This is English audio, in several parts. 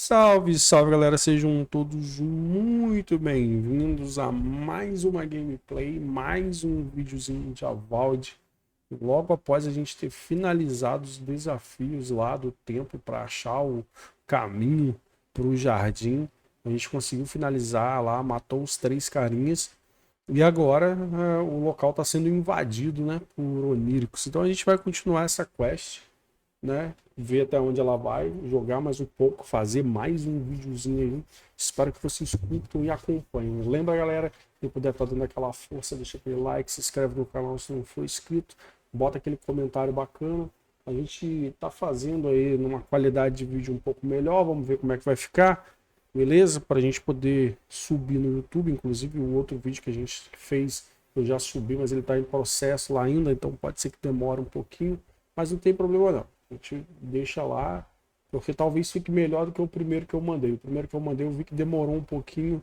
Salve, salve galera, sejam todos muito bem-vindos a mais uma gameplay, mais um videozinho de Avowed. Logo após a gente ter finalizado os desafios lá do tempo para achar o caminho para o jardim, a gente conseguiu finalizar lá, matou os 3 carinhas e agora o local está sendo invadido, né, por oníricos. Então a gente vai continuar essa quest, né, ver até onde ela vai, jogar mais um pouco, fazer mais um videozinho aí. Espero que vocês curtam e acompanhem. Lembra, galera, quem puder estar dando aquela força, deixa aquele like, se inscreve no canal se não for inscrito, bota aquele comentário bacana. A gente tá fazendo aí numa qualidade de vídeo um pouco melhor, vamos ver como é que vai ficar, beleza? Para a gente poder subir no YouTube, inclusive o outro vídeo que a gente fez eu já subi, mas ele está em processo lá ainda, então pode ser que demore um pouquinho, mas não tem problema não. A gente deixa lá, porque talvez fique melhor do que o primeiro que eu mandei. O primeiro que eu mandei eu vi que demorou um pouquinho,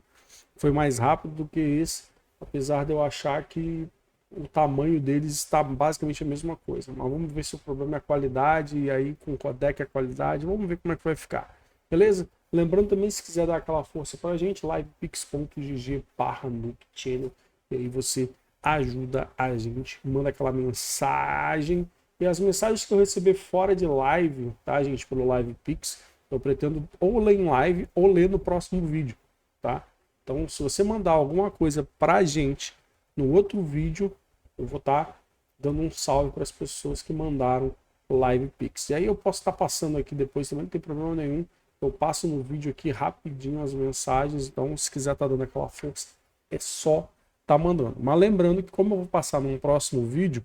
foi mais rápido do que esse, apesar de eu achar que o tamanho deles está basicamente a mesma coisa. Mas vamos ver se o problema é a qualidade, e aí com o codec é a qualidade, vamos ver como é que vai ficar. Beleza? Lembrando também, se quiser dar aquela força pra gente, livepix.gg/NukeChannel, e aí você ajuda a gente, manda aquela mensagem. E as mensagens que eu receber fora de live, tá, gente, pelo LivePix, eu pretendo ou ler em live ou ler no próximo vídeo, tá? Então, se você mandar alguma coisa pra gente no outro vídeo, eu vou estar dando um salve para as pessoas que mandaram o LivePix. E aí eu posso estar passando aqui depois também, não tem problema nenhum. Eu passo no vídeo aqui rapidinho as mensagens, então se quiser estar dando aquela força, é só estar mandando. Mas lembrando que como eu vou passar num próximo vídeo,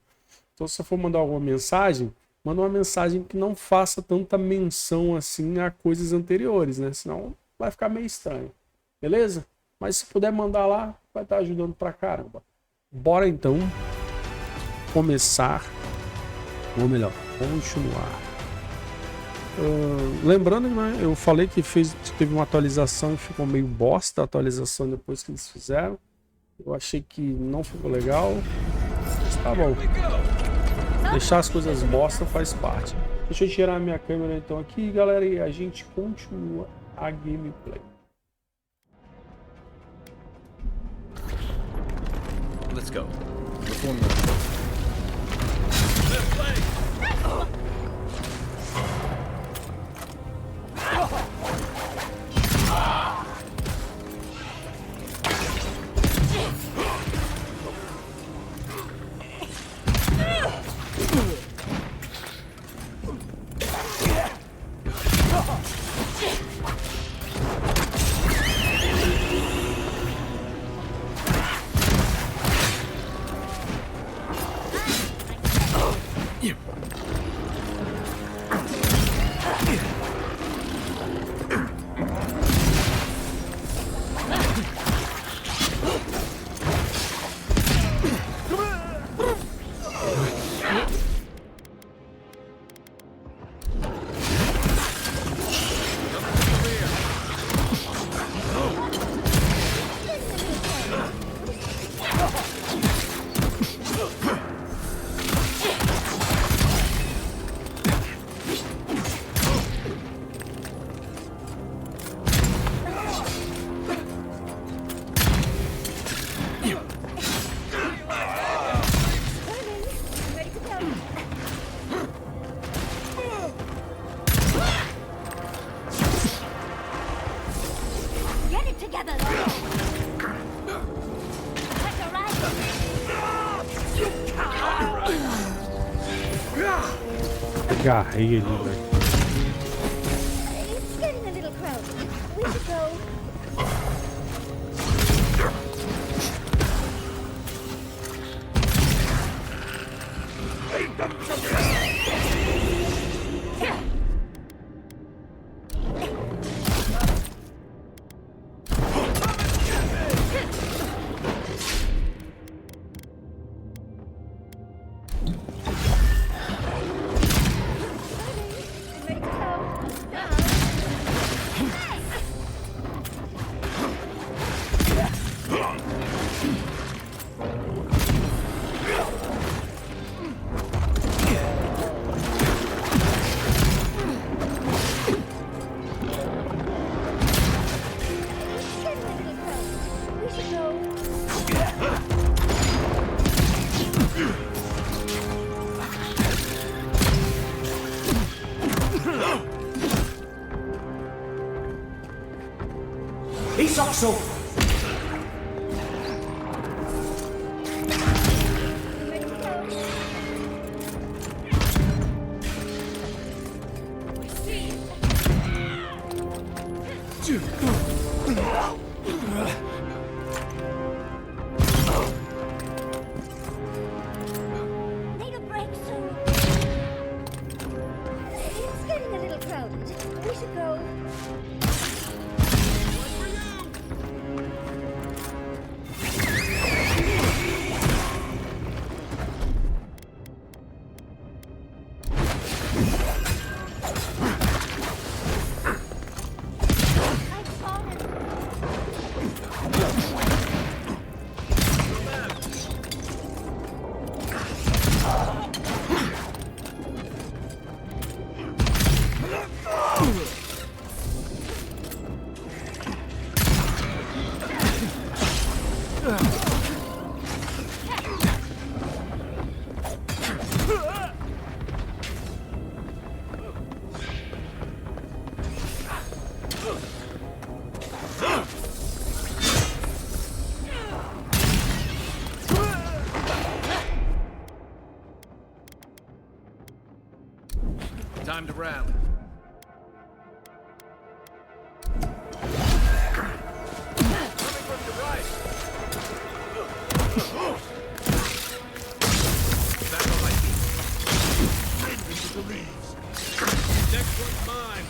então, se você for mandar alguma mensagem, manda uma mensagem que não faça tanta menção assim a coisas anteriores, né? Senão vai ficar meio estranho. Beleza? Mas se puder mandar lá, vai estar ajudando pra caramba. Bora então começar, ou melhor, continuar. Lembrando, né? Eu falei que teve uma atualização e ficou meio bosta a atualização depois que eles fizeram. Eu achei que não ficou legal, mas tá bom. Deixar as coisas bosta faz parte. Deixa eu tirar a minha câmera então aqui, galera, e a gente continua a gameplay. Let's go. Agarrei ele, velho. Ist auch so. Need a break soon. It's getting a little crowded. We should go. Time to rally. Coming from the right. Back on my feet. Into the leaves. Next one's mine.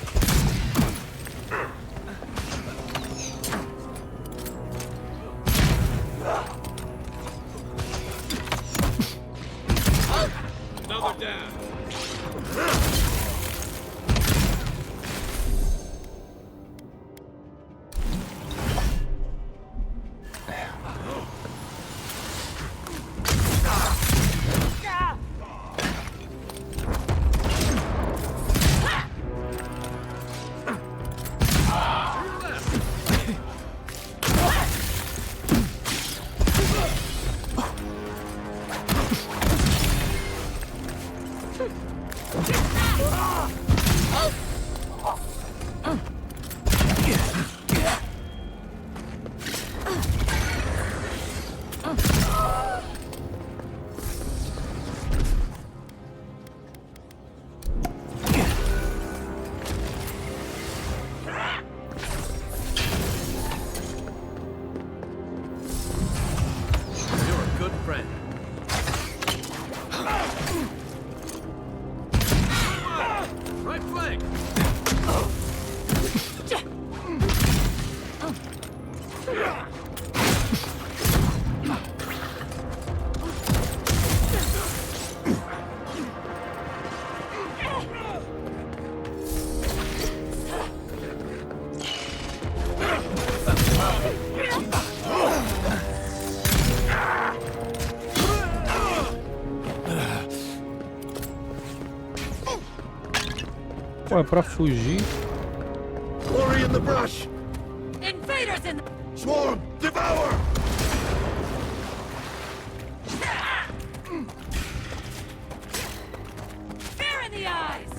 Another down. Pô, é pra fugir. Glory in the brush. Invaders in the... Swarm, devour. Fear in the eyes!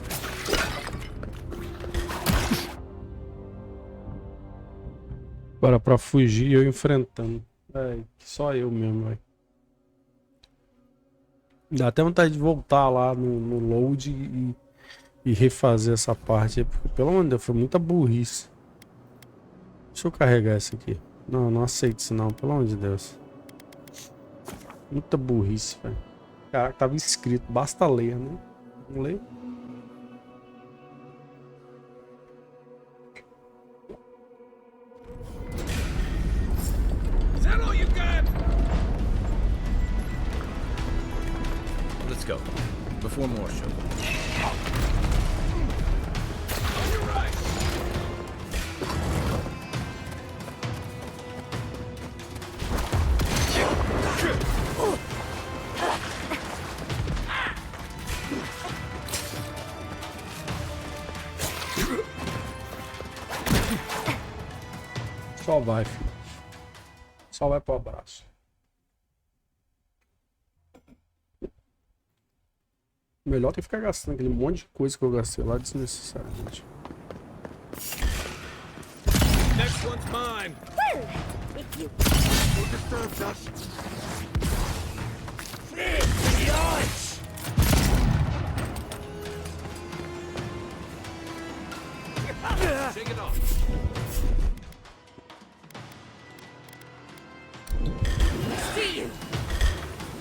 Agora pra fugir eu enfrentando. É, só eu mesmo, velho. Dá até vontade de voltar lá no load e refazer essa parte. Porque, pelo amor de Deus, foi muita burrice. Deixa eu carregar essa aqui. Não, não aceito isso não, pelo amor de Deus. Muita burrice, velho. Caraca, tava escrito, basta ler, né? Vamos ler? Is that all you got? Let's go. Before more show. On your right. Só vai, filho. Só vai pro abraço. Melhor tem que ficar gastando aquele monte de coisa que eu gastei lá desnecessariamente. Next one's mine. Well, if you... Who disturbs us? Flip in the eyes! Shake it off. See you!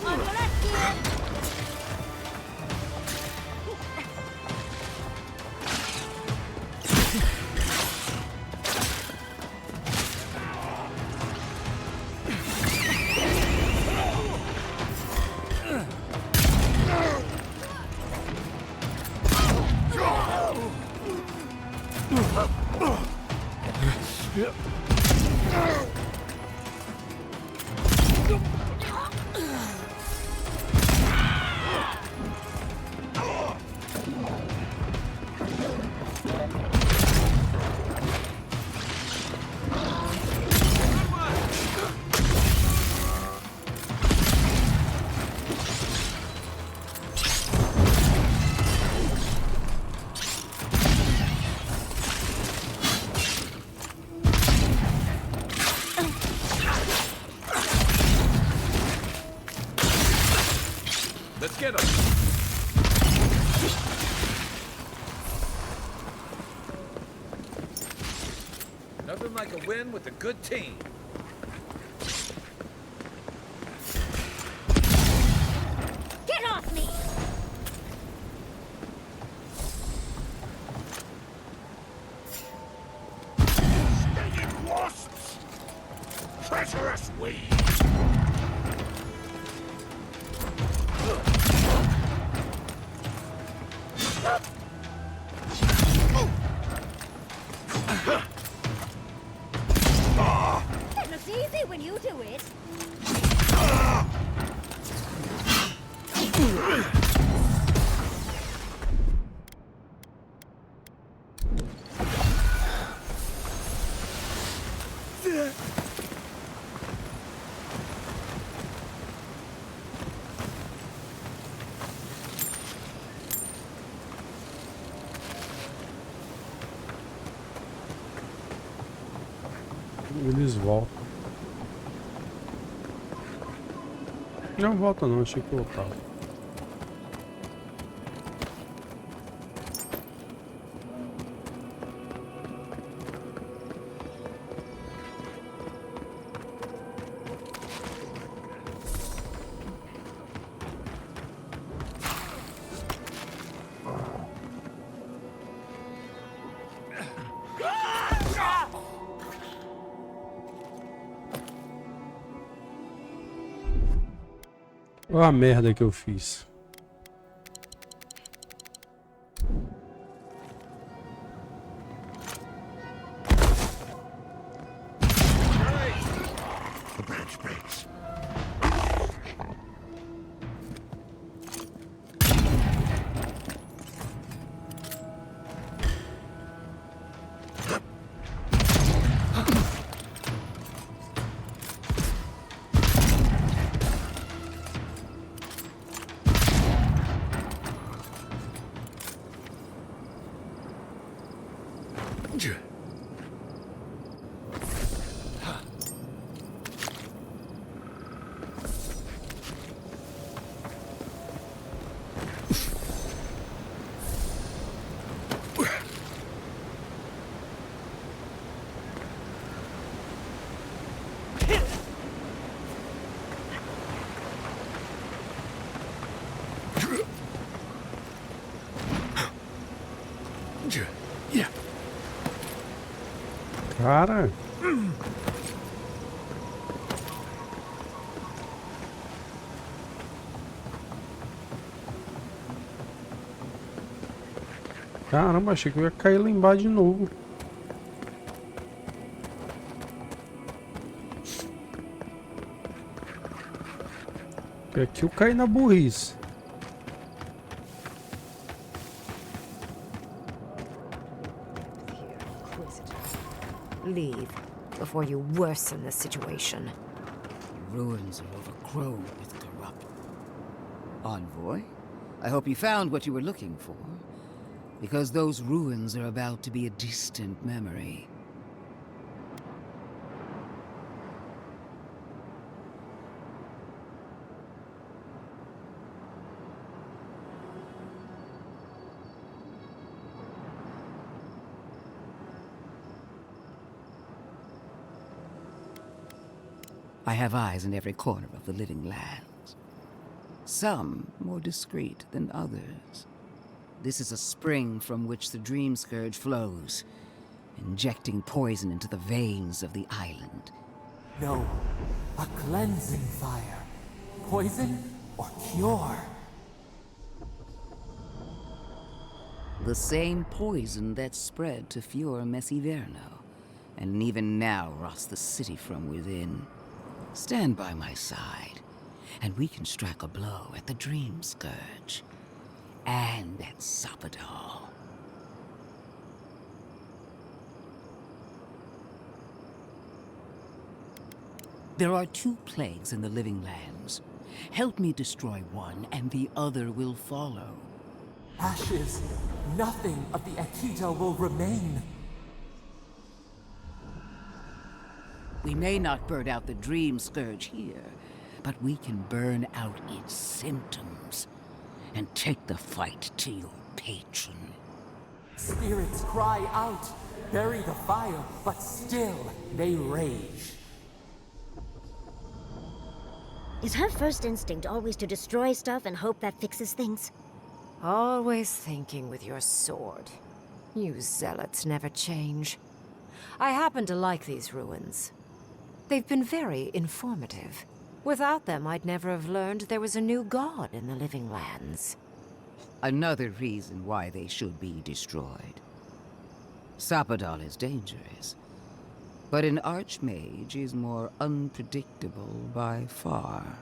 On your left, kid! Let's get him. Nothing like a win with a good team. Get off me! Stinging wasps! Treacherous weeds! That looks easy when you do it. Eles voltam. Não volta não, achei que voltava. Olha a merda que eu fiz. The branch breaks. Cara. Caramba, achei que eu ia cair lá embaixo de novo. Porque aqui eu caí na burrice. Leave before you worsen the situation. The ruins are overgrown with corrupt. Envoy, I hope you found what you were looking for, because those ruins are about to be a distant memory. I have eyes in every corner of the living lands. Some more discreet than others. This is a spring from which the dream scourge flows, injecting poison into the veins of the island. No, a cleansing fire. Poison or cure? The same poison that spread to Fior Messiverno, and even now rots the city from within. Stand by my side, and we can strike a blow at the Dream Scourge. And at Sapadal. There are 2 plagues in the living lands. Help me destroy one, and the other will follow. Ashes. Nothing of the Akita will remain. We may not burn out the Dream Scourge here, but we can burn out its symptoms and take the fight to your patron. Spirits cry out, bury the fire, but still they rage. Is her first instinct always to destroy stuff and hope that fixes things? Always thinking with your sword. You zealots never change. I happen to like these ruins. They've been very informative. Without them, I'd never have learned there was a new god in the living lands. Another reason why they should be destroyed. Sapadal is dangerous, but an archmage is more unpredictable by far.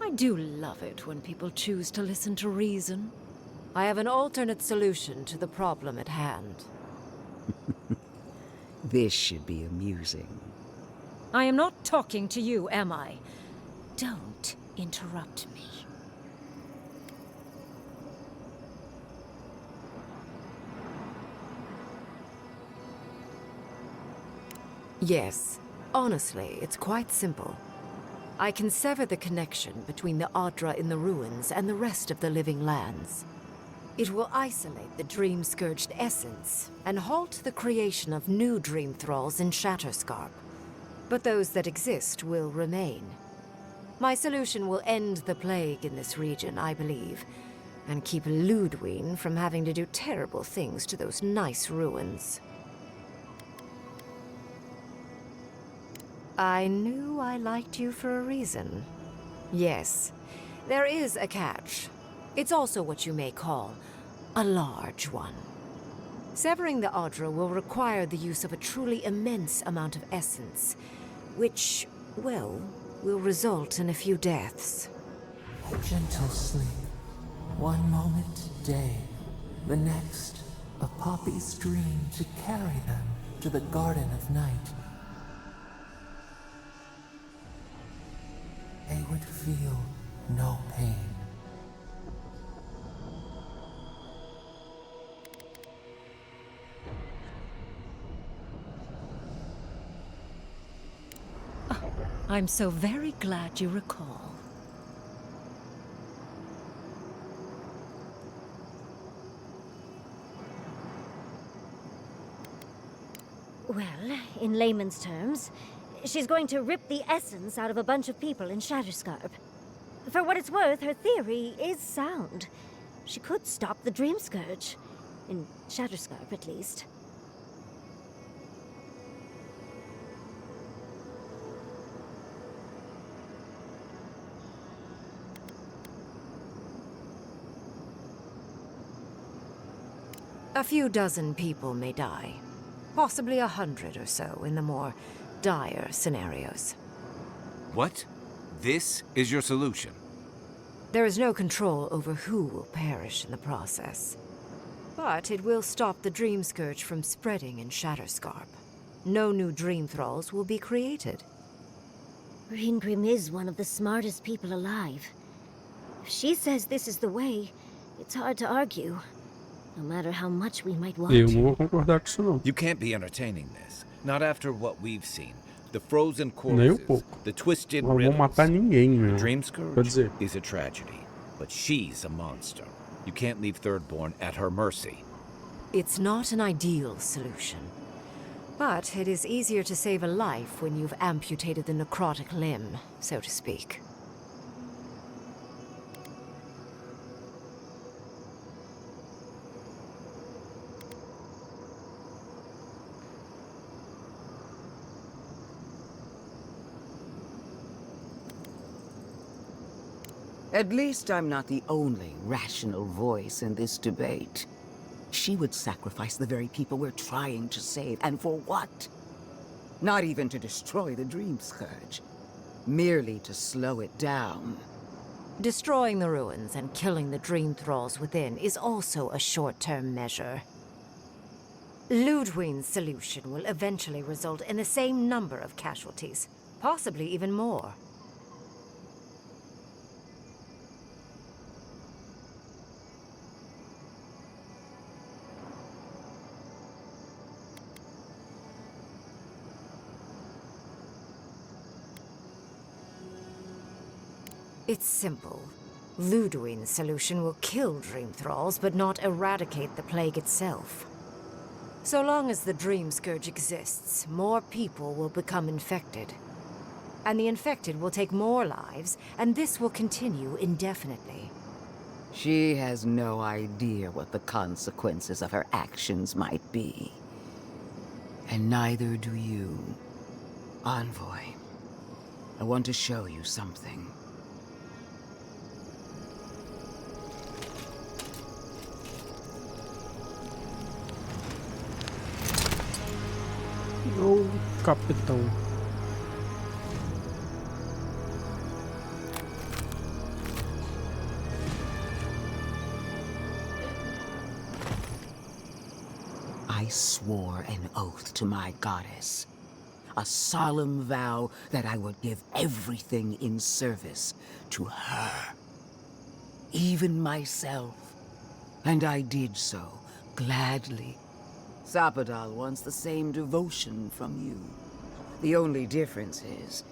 I do love it when people choose to listen to reason. I have an alternate solution to the problem at hand. This should be amusing. I am not talking to you, am I? Don't interrupt me. Yes, honestly, it's quite simple. I can sever the connection between the Adra in the ruins and the rest of the living lands. It will isolate the dream-scourged essence and halt the creation of new dream thralls in Shatterscarp. But those that exist will remain. My solution will end the plague in this region, I believe, and keep Ludwine from having to do terrible things to those nice ruins. I knew I liked you for a reason. Yes, there is a catch. It's also what you may call a large one. Severing the Adra will require the use of a truly immense amount of essence, which, well, will result in a few deaths. A gentle sleep. One moment day, the next, a poppy's dream to carry them to the Garden of Night. They would feel no pain. I'm so very glad you recall. Well, in layman's terms, she's going to rip the essence out of a bunch of people in Shatterscarp. For what it's worth, her theory is sound. She could stop the Dream Scourge. In Shatterscarp, at least. A few dozen people may die. Possibly 100 or so in the more dire scenarios. What? This is your solution? There is no control over who will perish in the process. But it will stop the Dream Scourge from spreading in Shatterscarp. No new Dream Thralls will be created. Ringrim is one of the smartest people alive. If she says this is the way, it's hard to argue. No matter how much we might want. Eu não vou concordar com isso não. You can't be entertaining this. Not after what we've seen. The frozen Nem um corpses, pouco. the twisted Não vou riddles. matar ninguém, The meu. Dream Quer Scourge dizer, is a tragedy, but she's a monster. You can't leave Thirdborn at her mercy. It's not an ideal solution. But it is easier to save a life when you've amputated the necrotic limb, so to speak. At least I'm not the only rational voice in this debate. She would sacrifice the very people we're trying to save, and for what? Not even to destroy the Dream Scourge. Merely to slow it down. Destroying the ruins and killing the dream thralls within is also a short-term measure. Ludwig's solution will eventually result in the same number of casualties, possibly even more. It's simple. Ludwig's solution will kill dream thralls, but not eradicate the plague itself. So long as the Dream Scourge exists, more people will become infected. And the infected will take more lives, and this will continue indefinitely. She has no idea what the consequences of her actions might be. And neither do you. Envoy, I want to show you something. Ô, capitão. I swore an oath to my goddess. A solemn vow that I would give everything in service to her. Even myself. And I did so, gladly. Sapadal wants the same devotion from you. The only difference is,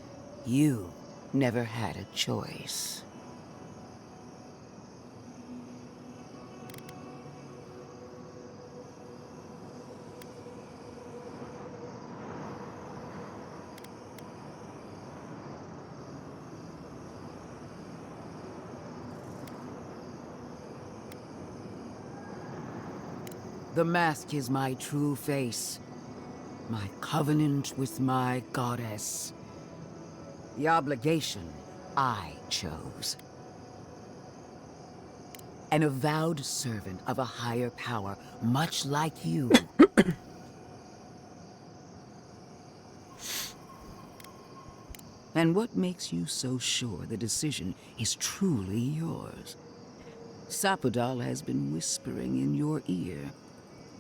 you never had a choice. The mask is my true face. My covenant with my goddess. The obligation I chose. An avowed servant of a higher power, much like you. And what makes you so sure the decision is truly yours? Sapadal has been whispering in your ear.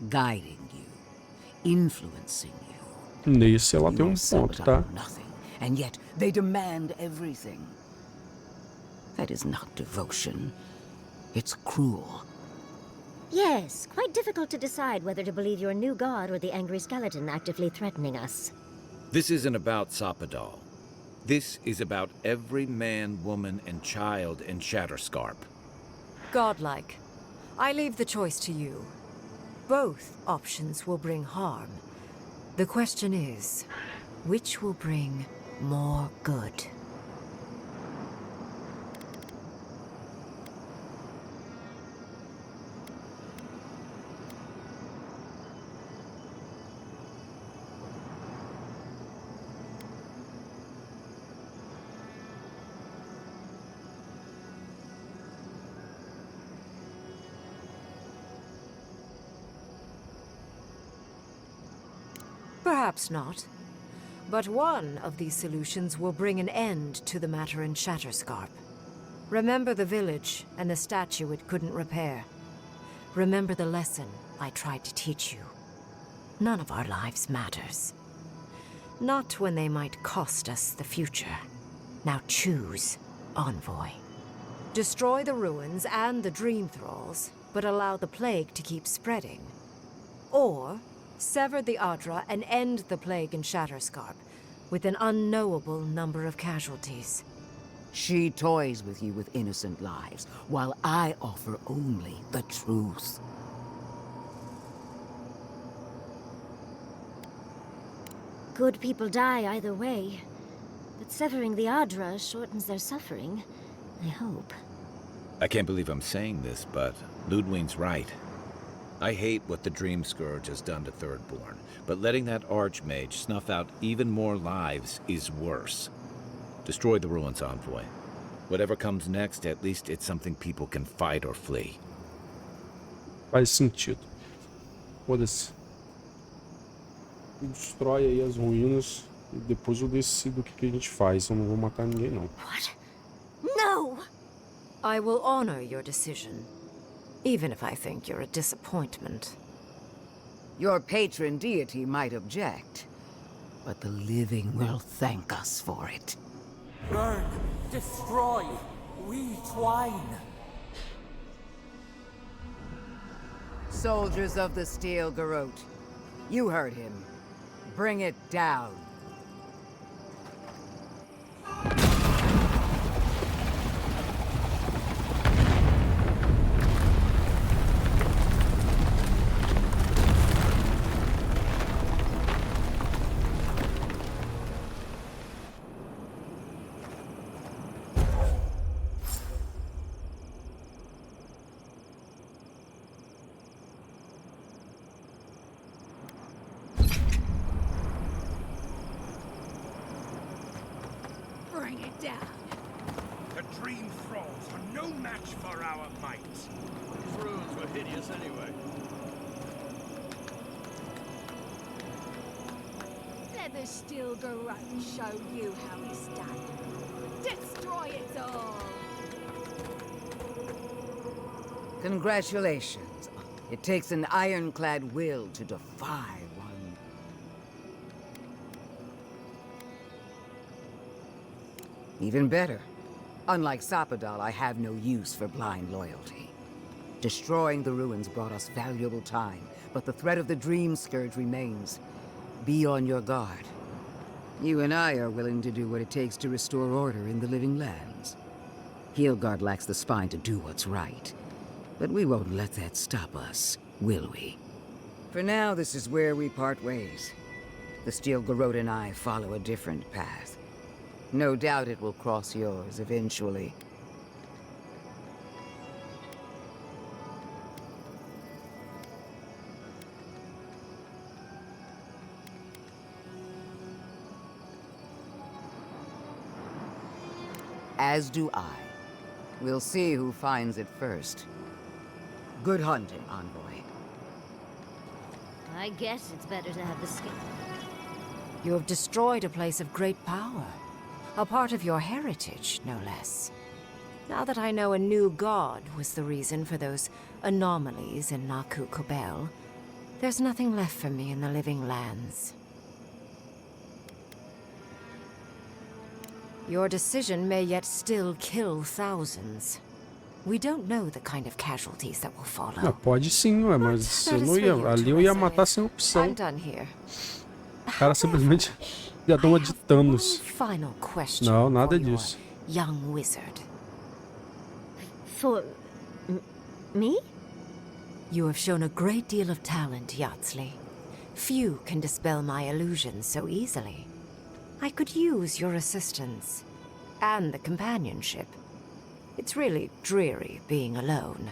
Guiding you, influencing you. Nesse ela tem ponto, tá? Nothing, and yet they demand everything. That is not devotion. It's cruel. Yes, quite difficult to decide whether to believe your new god or the angry skeleton actively threatening us. This isn't about Sapadal. This is about every man, woman, and child in Shatterscarp. Godlike. I leave the choice to you. Both options will bring harm. The question is, which will bring more good? Perhaps not. But one of these solutions will bring an end to the matter in Shatterscarp. Remember the village and the statue it couldn't repair. Remember the lesson I tried to teach you. None of our lives matters. Not when they might cost us the future. Now choose, Envoy. Destroy the ruins and the Dream Thralls, but allow the plague to keep spreading. Or sever the Adra and end the plague in Shatterscarp, with an unknowable number of casualties. She toys with you with innocent lives, while I offer only the truth. Good people die either way. But severing the Adra shortens their suffering, I hope. I can't believe I'm saying this, but Ludwig's right. I hate what the Dream Scourge has done to Thirdborn, but letting that Archmage snuff out even more lives is worse. Destroy the ruins, Envoy. Whatever comes next, at least it's something people can fight or flee. Faz sentido. Foda-se. Destrói aí as ruínas e depois eu decido o que a gente faz. Eu não vou matar ninguém, não. What? No! I will honor your decision, even if I think you're a disappointment. Your patron deity might object, but the living will thank us for it. Burn, destroy, we twine. Soldiers of the Steel Garrote, you heard him. Bring it down. Bring it down. The Dream Thralls are no match for our might. These ruins were hideous anyway. Let the Steel Garrote show you how it's done. Destroy it all. Congratulations. It takes an ironclad will to defy one. Even better. Unlike Sapadal, I have no use for blind loyalty. Destroying the ruins brought us valuable time, but the threat of the Dream Scourge remains. Be on your guard. You and I are willing to do what it takes to restore order in the Living Lands. Heelgard lacks the spine to do what's right. But we won't let that stop us, will we? For now, this is where we part ways. The Steel Garrote and I follow a different path. No doubt it will cross yours eventually. As do I. We'll see who finds it first. Good hunting, Envoy. I guess it's better to have the skin. You have destroyed a place of great power. A part of your heritage, no less. Now that I know a new god was the reason for those anomalies in Naku Kubel, there's nothing left for me in the Living Lands. Your decision may yet still kill thousands. We don't know the kind of casualties that will follow. Ah, pode sim, ué, mas eu não ia, ali eu ia matar sem opção. I'm done here. O cara simplesmente ia dar uma de Thanos. Final question. Não, nada for your disso. young wizard. For... me? You have shown a great deal of talent, Yatsley. Few can dispel my illusions so easily. I could use your assistance. And the companionship. It's really dreary being alone.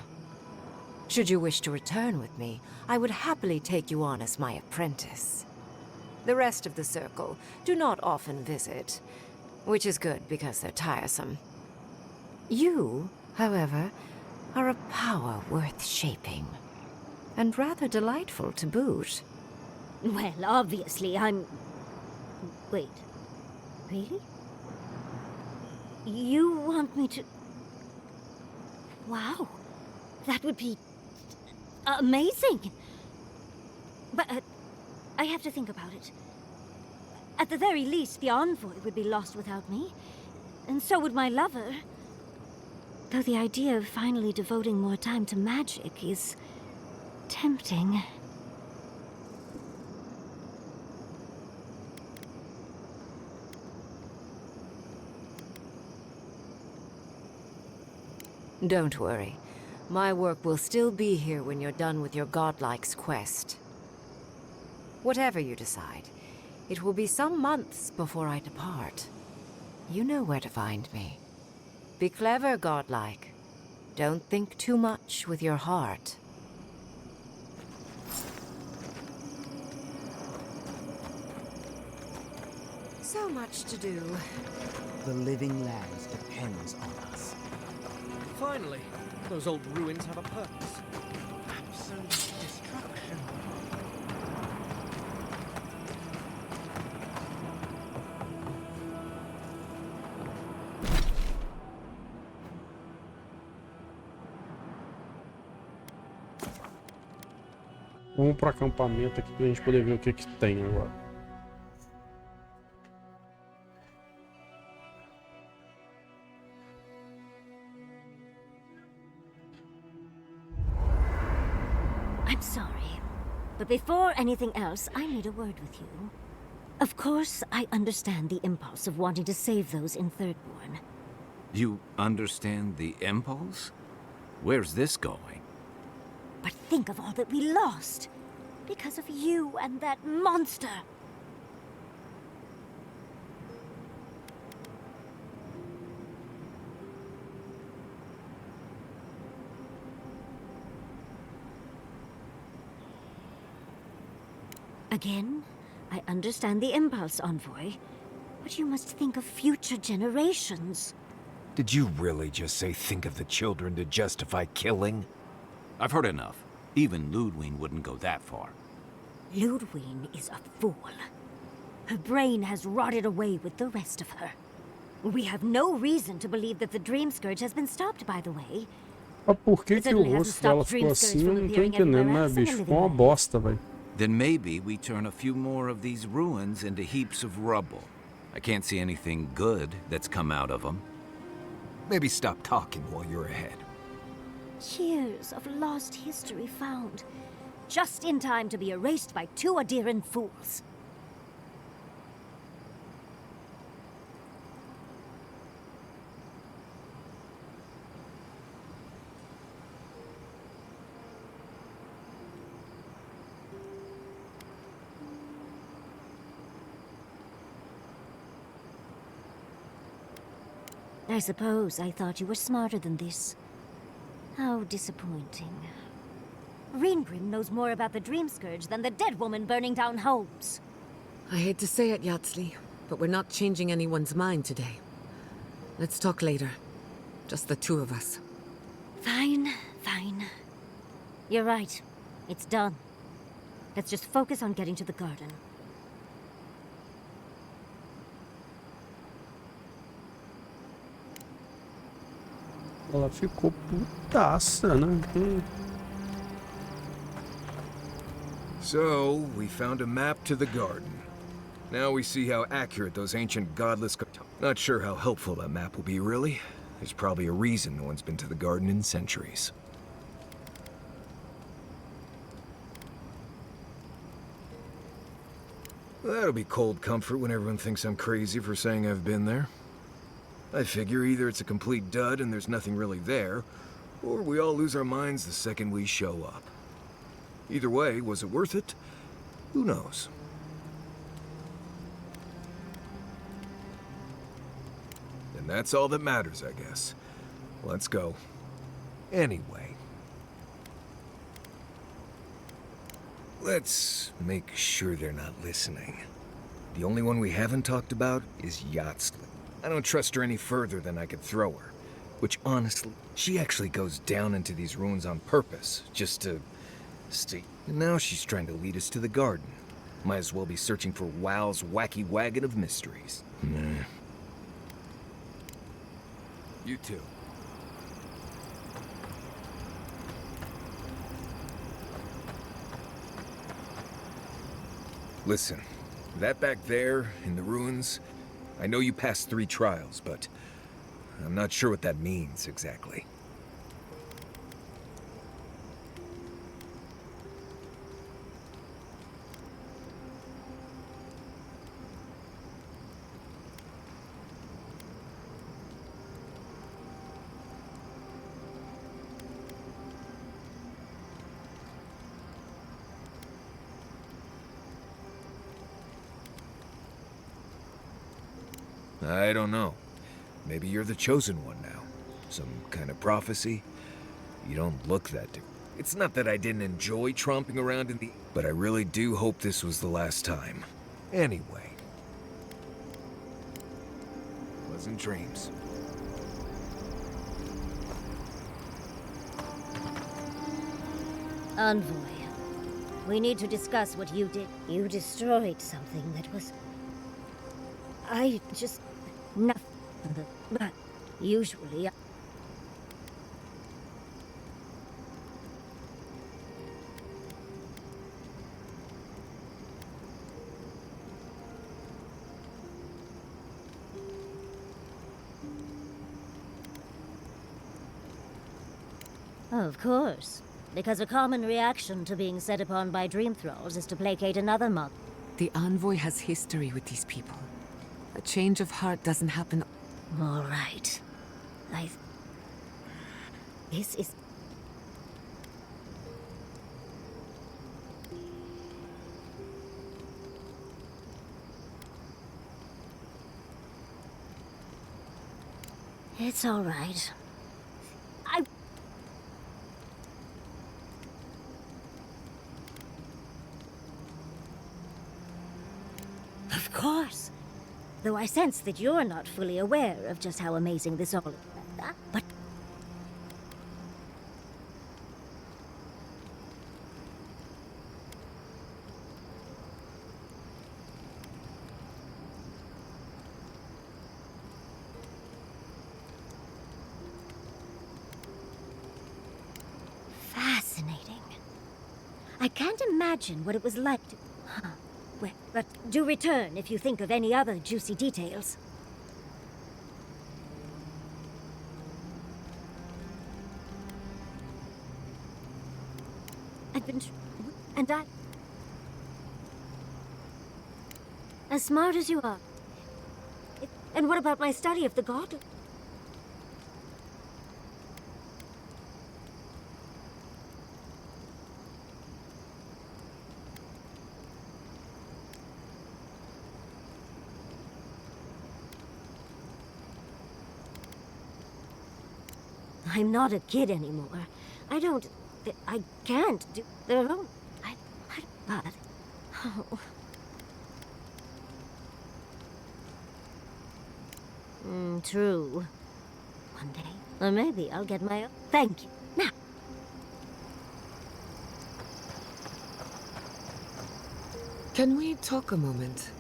Should you wish to return with me, I would happily take you on as my apprentice. The rest of the circle do not often visit, which is good because they're tiresome. You, however, are a power worth shaping. And rather delightful to boot. Well, obviously, I'm... Wait. Really? You want me to... Wow. That would be... amazing! But, I have to think about it. At the very least, the Envoy would be lost without me. And so would my lover. Though the idea of finally devoting more time to magic is... tempting. Don't worry. My work will still be here when you're done with your godlike's quest. Whatever you decide, it will be some months before I depart. You know where to find me. Be clever, godlike. Don't think too much with your heart. So much to do. The living lands depends on us. Finally, those old ruins have a purpose. Absolute destruction. Vamos pro acampamento aqui pra gente poder ver o que que tem agora. I'm sorry, but before anything else, I need a word with you. Of course, I understand the impulse of wanting to save those in Thirdborn. You understand the impulse? Where's this going? But think of all that we lost because of you and that monster. Again, I understand the impulse, Envoy, but you must think of future generations. Did you really just say think of the children to justify killing? I've heard enough. Even Ludwig wouldn't go that far. Ludwig is a fool. Her brain has rotted away with the rest of her. We have no reason to believe that the Dream Scourge has been stopped, by the way. Mas por que que o rosto dela ficou assim? Eu não tô entendendo, né, bicho? Ficou uma bosta, velho. Then maybe we turn a few more of these ruins into heaps of rubble. I can't see anything good that's come out of them. Maybe stop talking while you're ahead. Years of lost history found, just in time to be erased by two Adiran fools. I suppose I thought you were smarter than this. How disappointing. Reengrim knows more about the Dream Scourge than the dead woman burning down homes. I hate to say it, Yatsli, but we're not changing anyone's mind today. Let's talk later. Just the two of us. Fine, fine. You're right. It's done. Let's just focus on getting to the garden. Ela ficou putaça, né? So, we found a map to the garden. Now we see how accurate those ancient godless... Not sure how helpful that map will be, really. There's probably a reason no one's been to the garden in centuries. That'll be cold comfort when everyone thinks I'm crazy for saying I've been there. I figure either it's a complete dud and there's nothing really there, or we all lose our minds the second we show up. Either way, was it worth it? Who knows? And that's all that matters, I guess. Let's go. Anyway. Let's make sure they're not listening. The only one we haven't talked about is Yatsli. I don't trust her any further than I could throw her. Which, honestly, she actually goes down into these ruins on purpose, just to stay. And now she's trying to lead us to the garden. Might as well be searching for WoW's wacky wagon of mysteries. Nah. You too. Listen, that back there, in the ruins, I know you passed 3 trials, but I'm not sure what that means exactly. I don't know. Maybe you're the chosen one now. Some kind of prophecy? You don't look that different. It's not that I didn't enjoy tromping around in the... But I really do hope this was the last time. Anyway. Pleasant dreams. Envoy. We need to discuss what you did. You destroyed something that was... I just... Nothing. But usually... Of course. Because a common reaction to being set upon by dream thralls is to placate another monk. The Envoy has history with these people. A change of heart doesn't happen. All right. This is... It's all right. Of course. Though I sense that you're not fully aware of just how amazing this all is. But... Fascinating. I can't imagine what it was like to... Huh. Well, but do return if you think of any other juicy details. I've been... and I... As smart as you are. And what about my study of the god? I'm not a kid anymore. I can't do their own. But... Oh. True. One day, or maybe I'll get my own. Thank you. Now. Can we talk a moment?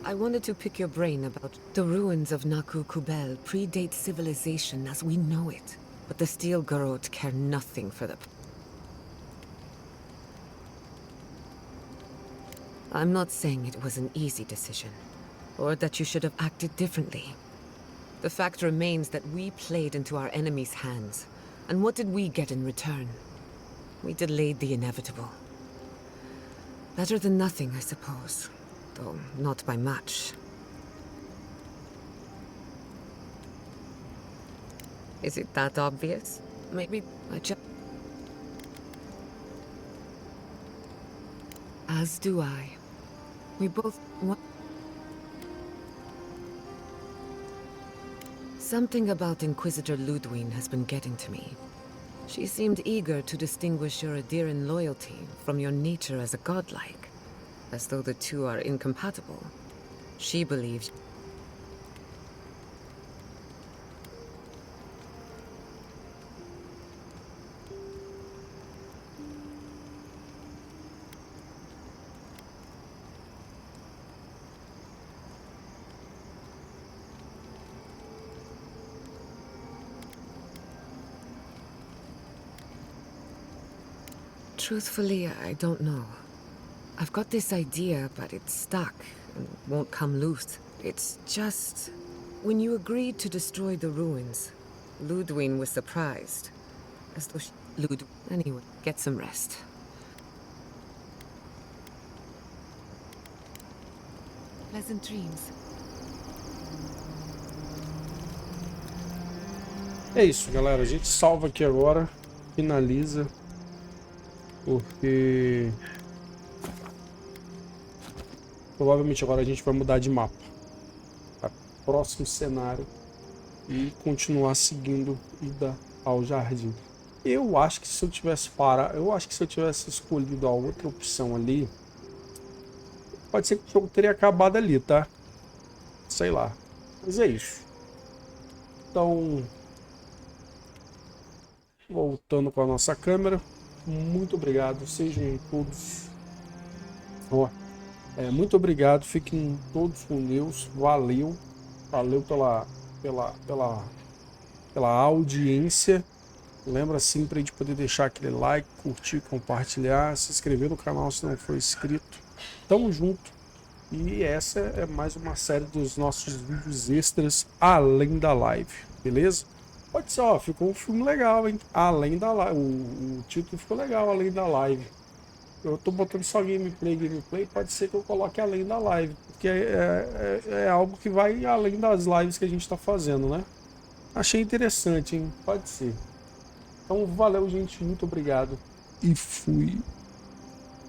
I wanted to pick your brain about the ruins of Naku Kubel predate civilization as we know it. But the Steel Garrote care nothing for them. I'm not saying it was an easy decision, or that you should have acted differently. The fact remains that we played into our enemy's hands, and what did we get in return? We delayed the inevitable. Better than nothing, I suppose, though not by much. Is it that obvious? Maybe I just... As do I. We both want... Something about Inquisitor Ludwig has been getting to me. She seemed eager to distinguish your Adiran loyalty from your nature as a godlike, as though the two are incompatible. She believes... Truthfully, I don't know. I've got this idea, but it's stuck and won't come loose. It's just... When you agreed to destroy the ruins, Ludwig was surprised. As though Anyway, get some rest. Pleasant dreams. É isso, galera. A gente salva aqui agora. Finaliza. Porque... provavelmente agora a gente vai mudar de mapa. Tá? próximo cenário e continuar seguindo ida ao jardim. Eu acho que se eu tivesse escolhido a outra opção ali, pode ser que o jogo teria acabado ali, tá? Sei lá. Mas é isso. Então, voltando com a nossa câmera, muito obrigado, sejam todos. Muito obrigado, fiquem todos com Deus. Valeu pela audiência. Lembra sempre de poder deixar aquele like, curtir, compartilhar, se inscrever no canal se não for inscrito. Tamo junto. E essa é mais uma série dos nossos vídeos extras além da live, beleza? Pode ser, ó, ficou um filme legal, hein? Além da live, o título ficou legal, além da live. Eu tô botando só gameplay, pode ser que eu coloque além da live, porque é algo que vai além das lives que a gente tá fazendo, né? Achei interessante, hein? Pode ser. Então, valeu, gente, muito obrigado e fui.